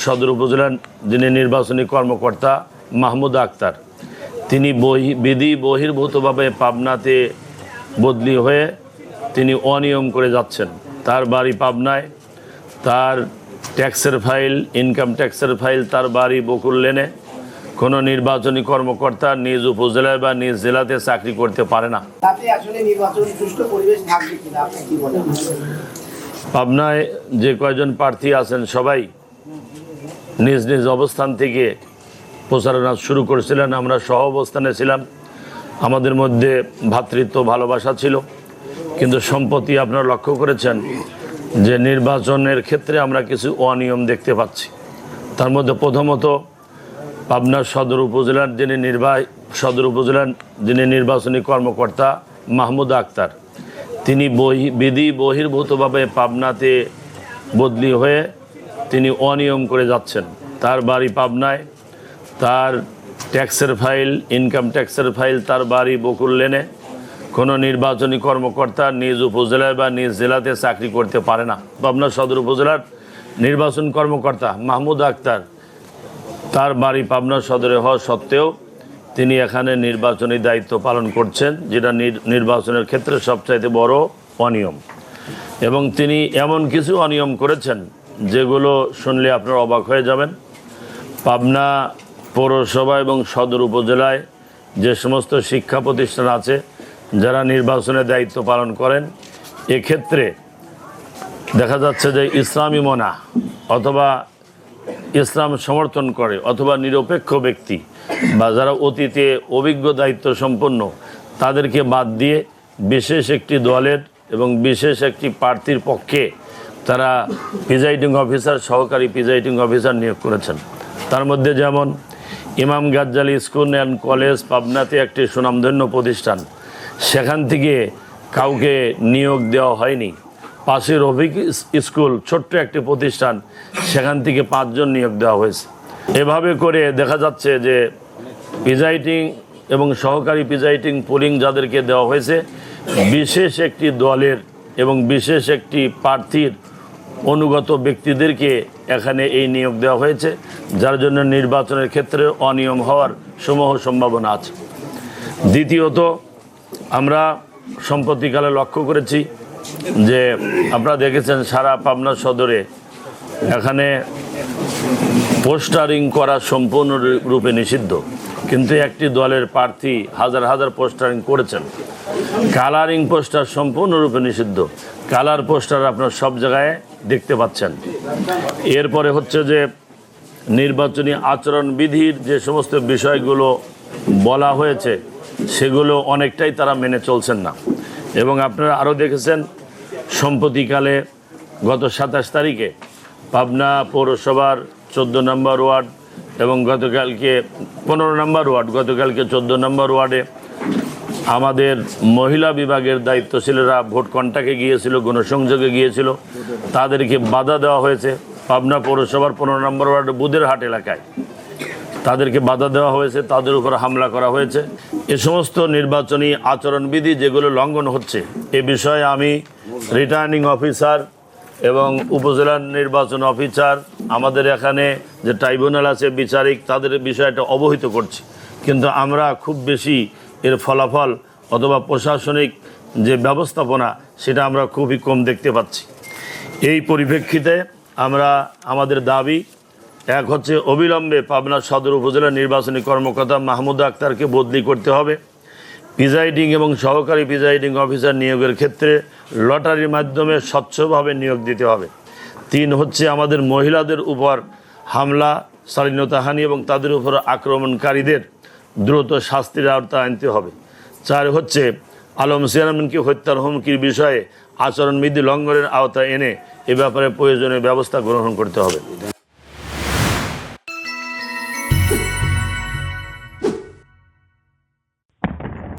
সদর উপজেলার যিনি নির্বাচনী কর্মকর্তা মাহমুদ আক্তার, তিনি বিধি বহির্ভূতভাবে পাবনাতে বদলি হয়ে তিনি অনিয়ম করে যাচ্ছেন। তার বাড়ি পাবনায়, তার ট্যাক্সের ফাইল, ইনকাম ট্যাক্সের ফাইল তার বাড়ি বকুল লেনে। কোনো নির্বাচনী কর্মকর্তা নিজ উপজেলায় বা নিজ জেলাতে চাকরি করতে পারে না। পাবনায় যে কয়জন প্রার্থী আছেন সবাই নিজ নিজ অবস্থান থেকে প্রচারণা শুরু করেছিলেন। আমরা সহ অবস্থানে ছিলাম, আমাদের মধ্যে ভ্রাতৃত্ব ভালোবাসা ছিল। কিন্তু সম্প্রতি আপনারা লক্ষ্য করেছেন যে নির্বাচনের ক্ষেত্রে আমরা কিছু অনিয়ম দেখতে পাচ্ছি। তার মধ্যে প্রথমত পাবনার সদর উপজেলার যিনি নির্বাচনী কর্মকর্তা মাহমুদ আক্তার, তিনি বিধি বহির্ভূতভাবে পাবনাতে বদলি হয়ে তিনি অনিয়ম করে যাচ্ছেন। তার বাড়ি পাবনায়, তার ট্যাক্সের ফাইল, ইনকাম ট্যাক্সের ফাইল তার বাড়ি বকুল লেনে। কোনো নির্বাচনী কর্মকর্তা নিজ উপজেলায় বা নিজ জেলাতে চাকরি করতে পারে না। পাবনা সদর উপজেলার নির্বাচন কর্মকর্তা মাহমুদ আক্তার, তার বাড়ি পাবনা সদরে হওয়া সত্ত্বেও তিনি এখানে নির্বাচনী দায়িত্ব পালন করছেন, যেটা নির্বাচনের ক্ষেত্রে সবচাইতে বড় অনিয়ম। এবং তিনি এমন কিছু অনিয়ম করেছেন যেগুলো শুনলে আপনারা অবাক হয়ে যাবেন। পাবনা পৌরসভা এবং সদর উপজেলায় যে সমস্ত শিক্ষা প্রতিষ্ঠান আছে যারা নির্বাচনের দায়িত্ব পালন করেন, এক্ষেত্রে দেখা যাচ্ছে যে ইসলামী মনা অথবা ইসলাম সমর্থন করে অথবা নিরপেক্ষ ব্যক্তি বা যারা অতীতে অভিজ্ঞ দায়িত্ব সম্পন্ন তাদেরকে বাদ দিয়ে বিশেষ একটি দলের এবং বিশেষ একটি প্রার্থীর পক্ষে তারা প্রিজাইডিং অফিসার, সহকারী প্রিজাইডিং অফিসার নিয়োগ করেছেন। তার মধ্যে যেমন ইমাম গাজ্জালি স্কুল অ্যান্ড কলেজ পাবনাতে একটি সুনামধন্য প্রতিষ্ঠান, সেখান থেকে কাউকে নিয়োগ দেওয়া হয়নি। পাশের রফিক স্কুল ছোট্ট একটি প্রতিষ্ঠান, সেখান থেকে 5 জন নিয়োগ দেওয়া হয়েছে। এভাবে করে দেখা যাচ্ছে যে প্রিজাইডিং এবং সহকারী প্রিজাইডিং পোলিং যাদেরকে দেওয়া হয়েছে বিশেষ একটি দলের এবং বিশেষ একটি প্রার্থীর অনুগত ব্যক্তিদেরকে এখানে এই নিয়োগ দেওয়া হয়েছে, যার জন্য নির্বাচনের ক্ষেত্রে অনিয়ম হওয়ার সমূহ সম্ভাবনা আছে। দ্বিতীয়ত, আমরা সম্প্রতিকালে লক্ষ্য করেছি যে আপনারা দেখেছেন সারা পাবনা সদরে এখানে পোস্টারিং করা সম্পূর্ণরূপে নিষিদ্ধ, কিন্তু একটি দলের প্রার্থী হাজার হাজার পোস্টারিং করেছেন। কালারিং পোস্টার সম্পূর্ণরূপে নিষিদ্ধ, কালার পোস্টার আপনার সব জায়গায় দেখতে পাচ্ছেন। এরপরে হচ্ছে যে নির্বাচনী আচরণবিধির যে সমস্ত বিষয়গুলো বলা হয়েছে সেগুলো অনেকটাই তারা মেনে চলছেন না। এবং আপনারা আরও দেখেছেন সম্প্রতিকালে গত 27 তারিখে পাবনা পৌরসভার 14 নম্বর ওয়ার্ড এবং গতকালকে 15 নম্বর ওয়ার্ড, গতকালকে 14 নম্বর ওয়ার্ডে আমাদের মহিলা বিভাগের দায়িত্বশীলেরা ভোট কন্টাক্টে গিয়েছিল, গণসংযোগে গিয়েছিল, তাদেরকে বাধা দেওয়া হয়েছে। পাবনা পৌরসভার 15 নম্বর ওয়ার্ড বুদেরহাট এলাকায় তাদেরকে বাধা দেওয়া হয়েছে, তাদের উপর হামলা করা হয়েছে। এ সমস্ত নির্বাচনী আচরণবিধি যেগুলো লঙ্ঘন হচ্ছে, এ বিষয়ে আমি রিটার্নিং অফিসার এবং উপজেলার নির্বাচন অফিসার, আমাদের এখানে যে ট্রাইব্যুনাল আছে বিচারিক, তাদের বিষয়টা অবহিত করছি। কিন্তু আমরা খুব বেশি এর ফলাফল অথবা প্রশাসনিক যে ব্যবস্থাপনা সেটা আমরা খুবই কম দেখতে পাচ্ছি। এই পরিপ্রেক্ষিতে আমরা আমাদের দাবি, এক হচ্ছে অবিলম্বে পাবনা সদর উপজেলার নির্বাচনী কর্মকর্তা মাহমুদ আক্তারকে বদলি করতে হবে। প্রিজাইডিং এবং সহকারী প্রিজাইডিং অফিসার নিয়োগের ক্ষেত্রে লটারির মাধ্যমে স্বচ্ছভাবে নিয়োগ দিতে হবে। 3 হচ্ছে আমাদের মহিলাদের উপর হামলা, শালীনতাহানি এবং তাদের উপর আক্রমণকারীদের দ্রুত শাস্তির আওতায় আনতে হবে। 4 হচ্ছে আলম চেয়ারম্যানকে হত্যার হুমকির বিষয়ে আচরণবিধি লঙ্ঘনের আওতায় এনে এ ব্যাপারে প্রয়োজনীয় ব্যবস্থা গ্রহণ করতে হবে।